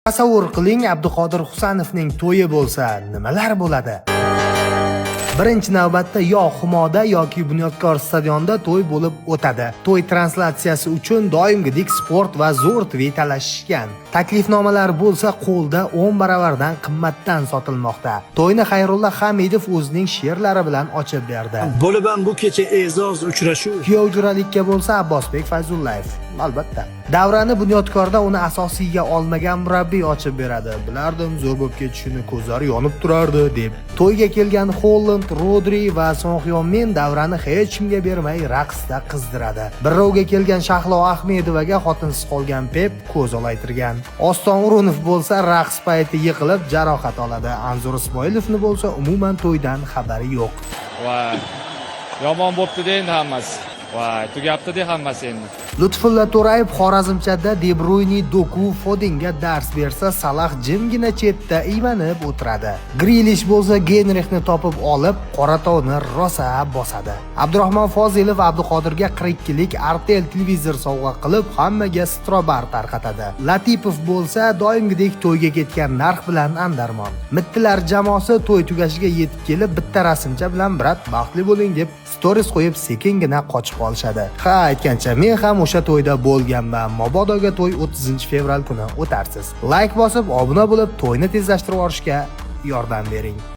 Tasavvur qiling, Abduqodir Husanovning to'yi bo'lsa, nimalar bo'ladi? Birinchi navbatda yo Humoda yoki Bunyodkor stadionida to'y bo'lib o'tadi. To'y translyatsiyasi uchun doimgidek sport va zo'r TV talashishgan. Taklifnomalar bo'lsa qo'lda 10 baravardan qimmatdan sotilmoqda. To'yni Xayrulla Hamidov o'zining she'rlari bilan ochib berdi. Bo'lib ham bu kecha e'zoz uchrashuv. Kuyovjo'ralikka bo'lsa Abbosbek Fayzullayev. Albatta. Davrani Bunyodkorda uni asosiyga olmagan murabbiy ochib beradi. Bilardim zo'r bo'lib ketishini, ko'zlari yonib turardi deb. To'yga kelgan Holland, Rodri va Son Hyo-min davrani hech kimga bermay raqsda qizdiradi. Birrovga kelgan Shahlo Ahmedovaga xotinsiz qolgan Pep ko'z olaytirgan. Oston O'runov bo'lsa raqs payti yiqilib jarohat oladi. Anzur Ismoilovni bo'lsa umuman to'ydan xabari yo'q. Voy. Yomon bo'pti-da endi hammasi. Voy, tugabdi-da hammasi endi. Lutfulla To'rayev Xorazmchada De Bruyne Doku Fodinga dars bersa, Salah jimgina chetda iymanib o'tiradi. Grilish bo'lsa Genrixni topib olib, Qoratovni rosa bosadi. Abdurahmon Fozilov Abduqodirga 42lik Artel televizor sovg'a qilib, hammaga strobar tarqatadi. Latipov bo'lsa doimgidek to'yga ketgan narx bilan andarmon. Mittilar jamoasi to'y tugashiga yetib kelib, bitta rasmcha bilan "Brat, baxtli bo'ling" deb stories qo'yib sekingina qochib qolishadi. Ha, aytgancha men ham o'sha to'yda bo'lganman. Mobodoga to'y 30-fevral kuni o'tarsiz. Like bosib, obuna bo'lib, to'yni tezlashtirib olishga yordam bering.